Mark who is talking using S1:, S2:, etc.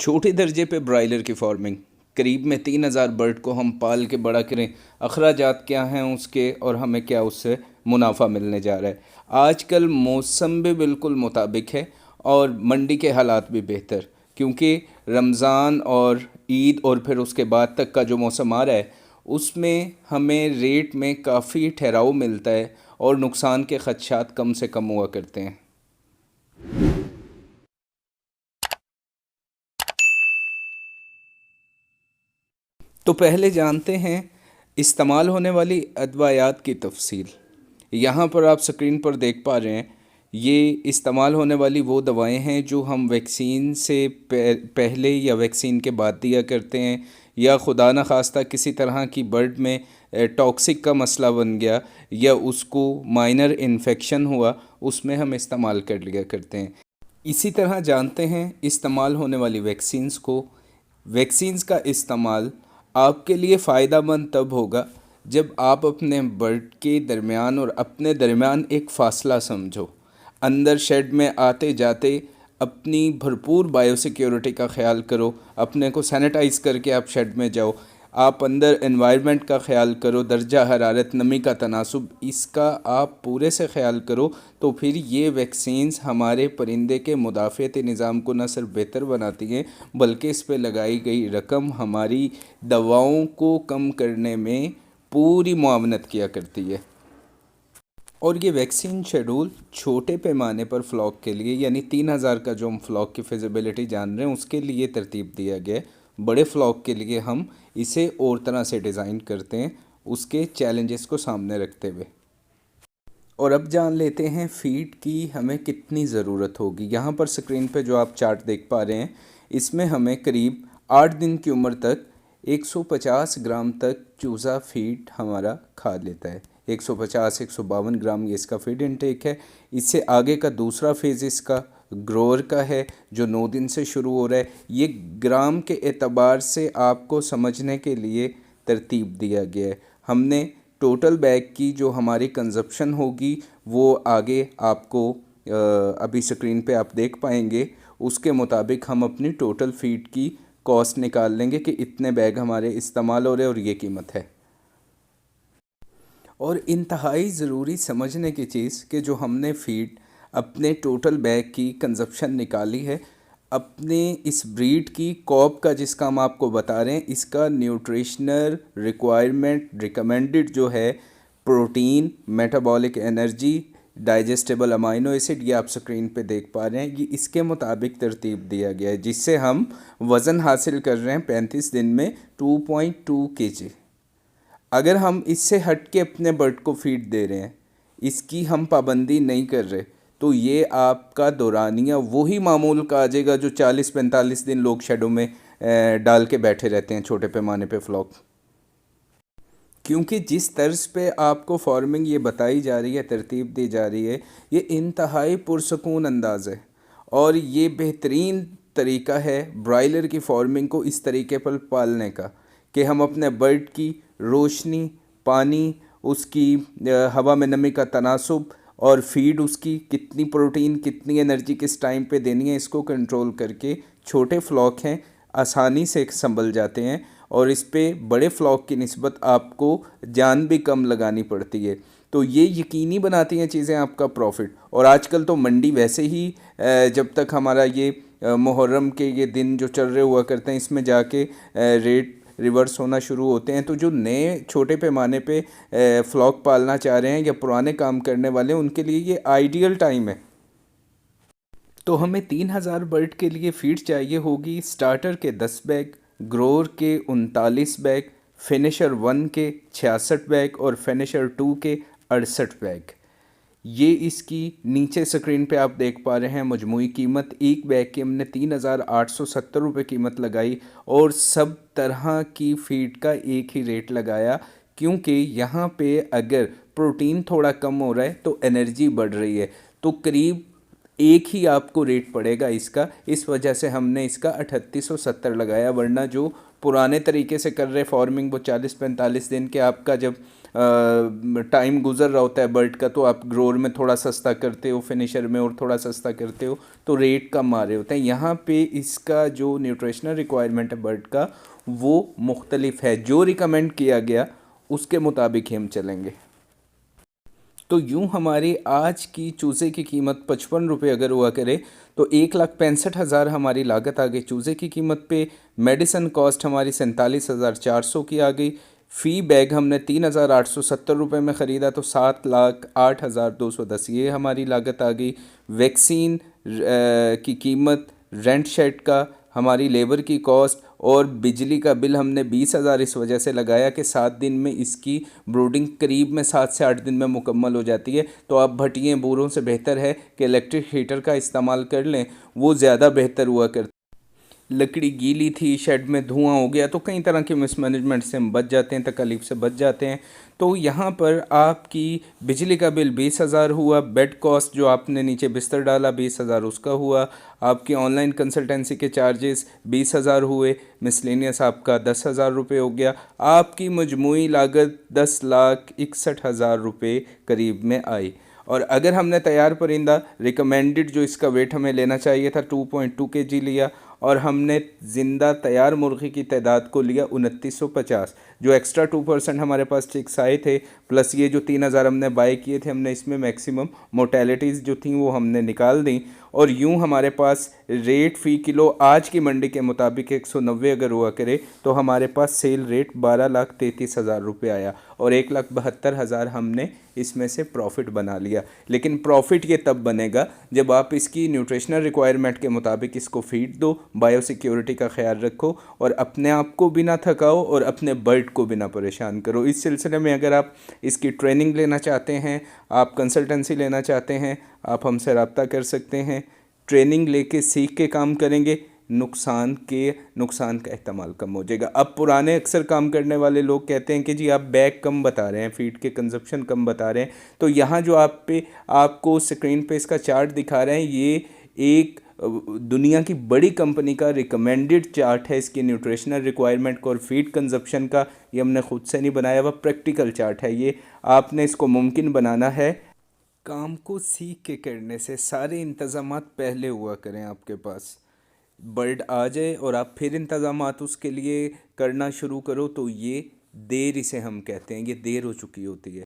S1: छोटे दर्जे पे ब्रायलर की फार्मिंग, करीब में 3,000 बर्ड को हम पाल के बड़ा करें। अखराजात क्या हैं उसके और हमें क्या उससे मुनाफा मिलने जा रहा है। आजकल मौसम भी बिल्कुल मुताबिक है और मंडी के हालात भी बेहतर, क्योंकि रमज़ान और ईद और फिर उसके बाद तक का जो मौसम आ रहा है उसमें हमें रेट में काफ़ी ठहराव मिलता है और नुकसान के खदशात कम से कम हुआ करते हैं। तो पहले जानते हैं इस्तेमाल होने वाली अदवायात की तफसील। यहाँ पर आप स्क्रीन पर देख पा रहे हैं, ये इस्तेमाल होने वाली वो दवाएं हैं जो हम वैक्सीन से पहले या वैक्सीन के बाद दिया करते हैं, या खुदा न खास्ता किसी तरह की बर्ड में टॉक्सिक का मसला बन गया या उसको माइनर इन्फेक्शन हुआ, उसमें हम इस्तेमाल कर लिया करते हैं। इसी तरह जानते हैं इस्तेमाल होने वाली वैक्सीन्स को। वैक्सीन्स का इस्तेमाल आपके लिए फ़ायदेमंद तब होगा जब आप अपने बर्ड के दरमियान और अपने दरमियान एक फ़ासला समझो। अंदर शेड में आते जाते अपनी भरपूर बायोसिक्योरिटी का ख्याल करो, अपने को सैनिटाइज़ करके आप शेड में जाओ। आप अंदर एनवायरनमेंट का ख्याल करो, दर्जा हरारत, नमी का तनासुब, इसका आप पूरे से ख्याल करो। तो फिर ये वैक्सीन्स हमारे परिंदे के मुदाफ़ाती निज़ाम को न सिर्फ बेहतर बनाती हैं, बल्कि इस पर लगाई गई रकम हमारी दवाओं को कम करने में पूरी मुआवनत किया करती है। और ये वैक्सीन शेड्यूल छोटे पैमाने पर फ्लॉक के लिए, यानी 3,000 का जो हम फ्लॉक की फिजिबिलिटी जान रहे हैं उसके लिए तरतीब दिया गया है। बड़े फ्लॉक के लिए हम इसे और तरह से डिज़ाइन करते हैं, उसके चैलेंजेस को सामने रखते हुए। और अब जान लेते हैं फीड की हमें कितनी ज़रूरत होगी। यहाँ पर स्क्रीन पे जो आप चार्ट देख पा रहे हैं, इसमें हमें करीब 8 दिन की उम्र तक 150 ग्राम तक चूज़ा फीड हमारा खा लेता है। 150-152 ग्राम ये इसका फीड इनटेक है। इससे आगे का दूसरा फेज़ इसका ग्रोअर का है जो 9 दिन से शुरू हो रहा है। ये ग्राम के एतबार से आपको समझने के लिए तरतीब दिया गया है। हमने टोटल बैग की जो हमारी कंजप्शन होगी वो आगे आपको अभी स्क्रीन पे आप देख पाएंगे, उसके मुताबिक हम अपनी टोटल फीड की कॉस्ट निकाल लेंगे कि इतने बैग हमारे इस्तेमाल हो रहे हैं और ये कीमत है। और इंतहाई ज़रूरी समझने की चीज़ कि जो हमने फ़ीड अपने टोटल बैग की कंजप्शन निकाली है, अपने इस ब्रीड की कॉप का जिसका हम आपको बता रहे हैं, इसका न्यूट्रिशनल रिक्वायरमेंट रिकमेंडेड जो है, protein, metabolic energy, digestible amino acid, ये आप स्क्रीन पे देख पा रहे हैं, ये इसके मुताबिक तरतीब दिया गया है, जिससे हम वज़न हासिल कर रहे हैं 35 दिन में 2.2 kg। अगर हम इससे हट के अपने बर्ड को फीड दे रहे हैं, इसकी हम पाबंदी नहीं कर रहे, तो ये आपका दौरानिया वही मामूल का आ जाएगा जो 40-45 दिन लोग शेडों में डाल के बैठे रहते हैं छोटे पैमाने पे फ्लॉक। क्योंकि जिस तर्ज पे आपको फार्मिंग ये बताई जा रही है, तरतीब दी जा रही है, ये इंतहाई पुरसकून अंदाज है और ये बेहतरीन तरीका है ब्रायलर की फार्मिंग को इस तरीके पर पालने का कि हम अपने बर्ड की रोशनी, पानी, उसकी हवा में नमी का तनासुब और फीड, उसकी कितनी प्रोटीन, कितनी एनर्जी किस टाइम पे देनी है, इसको कंट्रोल करके छोटे फ्लॉक हैं आसानी से संभल जाते हैं और इस पे बड़े फ्लॉक की निस्बत आपको जान भी कम लगानी पड़ती है। तो ये यकीनी बनाती हैं चीज़ें आपका प्रॉफिट। और आजकल तो मंडी वैसे ही जब तक हमारा ये मुहर्रम के ये दिन जो चल रहे हुआ करते हैं, इसमें जाके रेट रिवर्स होना शुरू होते हैं। तो जो नए छोटे पैमाने पे फ्लॉक पालना चाह रहे हैं या पुराने काम करने वाले हैं, उनके लिए ये आइडियल टाइम है। तो हमें 3,000 बर्ड के लिए फीड चाहिए होगी स्टार्टर के 10 बैग, ग्रोअर के 39 बैग, फिनिशर 1 के 66 बैग और फिनिशर 2 के 68 बैग। ये इसकी नीचे स्क्रीन पे आप देख पा रहे हैं मजमूई कीमत। एक बैग की हमने 3,870 रुपये कीमत लगाई और सब तरह की फीड का एक ही रेट लगाया, क्योंकि यहाँ पे अगर प्रोटीन थोड़ा कम हो रहा है तो एनर्जी बढ़ रही है, तो करीब एक ही आपको रेट पड़ेगा इसका। इस वजह से हमने इसका 3870 लगाया, वरना जो पुराने तरीके से कर रहे फार्मिंग वो 40-45 दिन के आपका जब टाइम गुजर रहा होता है बर्ड का, तो आप ग्रोअर में थोड़ा सस्ता करते हो, फिनिशर में और थोड़ा सस्ता करते हो, तो रेट कम आ रहे होते हैं। यहाँ पे इसका जो न्यूट्रिशनल रिक्वायरमेंट है बर्ड का वो मुख्तलिफ है, जो रिकमेंड किया गया उसके मुताबिक ही हम चलेंगे। तो यूँ हमारी आज की चूज़े की कीमत 55 रुपये अगर हुआ करे तो 1,65,000 हमारी लागत आ गई चूज़े की कीमत पे। मेडिसन कॉस्ट हमारी 47,400 की आ गई। फ़ी बैग हमने 3,870 रुपये में ख़रीदा तो 7,08,210 ये हमारी लागत आ गई। वैक्सीन की कीमत, रेंट शेड का, हमारी लेबर की कॉस्ट और बिजली का बिल हमने 20,000 इस वजह से लगाया कि 7 दिन में इसकी ब्रूडिंग करीब में 7 से 8 दिन में मुकम्मल हो जाती है। तो आप भट्टियों बोरों से बेहतर है कि इलेक्ट्रिक हीटर का इस्तेमाल कर लें, वो ज़्यादा बेहतर हुआ करता। लकड़ी गीली थी, शेड में धुआं हो गया, तो कई तरह के मिसमैनेजमेंट से हम बच जाते हैं, तकलीफ से बच जाते हैं। तो यहाँ पर आपकी बिजली का बिल 20,000 हुआ, बेड कॉस्ट जो आपने नीचे बिस्तर डाला 20,000 उसका हुआ, आपकी ऑनलाइन कंसल्टेंसी के चार्जेस 20,000 हुए, मिसलेनियस आपका 10,000 रुपये हो गया। आपकी मजमूई लागत 10,61,000 रुपये करीब में आई। और अगर हमने तैयार परिंदा रिकमेंडेड जो इसका वेट हमें लेना चाहिए था 2.2 kg लिया, और हमने ज़िंदा तैयार मुर्गी की तादाद को लिया 2950। जो एक्स्ट्रा 2% हमारे पास चिक्स आए थे प्लस ये जो 3,000 हमने बाय किए थे, हमने इसमें मैक्सिमम मोटेलिटीज़ जो थी वो हमने निकाल दी। और यूँ हमारे पास रेट फ़ी किलो आज की मंडी के मुताबिक 190 अगर हुआ करे तो हमारे पास सेल रेट 12,33,000 रुपये आया और 1,72,000 हमने इसमें से प्रॉफिट बना लिया। लेकिन प्रॉफिट ये तब बनेगा जब आप इसकी न्यूट्रिशनल रिक्वायरमेंट के मुताबिक इसको फीड दो, बायो सिक्योरिटी का ख्याल रखो और अपने आप को भी ना थकाओ और अपने बर्ड को भी ना परेशान करो। इस सिलसिले में अगर आप इसकी ट्रेनिंग लेना चाहते हैं, आप कंसल्टेंसी लेना चाहते हैं, आप हमसे रब्ता कर सकते हैं। ट्रेनिंग लेके सीख के काम करेंगे, नुकसान का एहतमाल कम हो जाएगा। अब पुराने अक्सर काम करने वाले लोग कहते हैं कि जी आप बैग कम बता रहे हैं, फीड के कंजप्शन कम बता रहे हैं। तो यहाँ जो आपको स्क्रीन पे इसका चार्ट दिखा रहे हैं, ये एक दुनिया की बड़ी कंपनी का रिकमेंडेड चार्ट है इसकी न्यूट्रिशनल रिक्वायरमेंट का और फीड कंजप्शन का। ये हमने ख़ुद से नहीं बनाया हुआ, प्रैक्टिकल चार्ट है ये। आपने इसको मुमकिन बनाना है। काम को सीख के करने से सारे इंतज़ामात पहले हुआ करें आपके पास। बर्ड आ जाए और आप फिर इंतज़ामात उसके लिए करना शुरू करो तो ये देर इसे हम कहते हैं, ये देर हो चुकी होती है।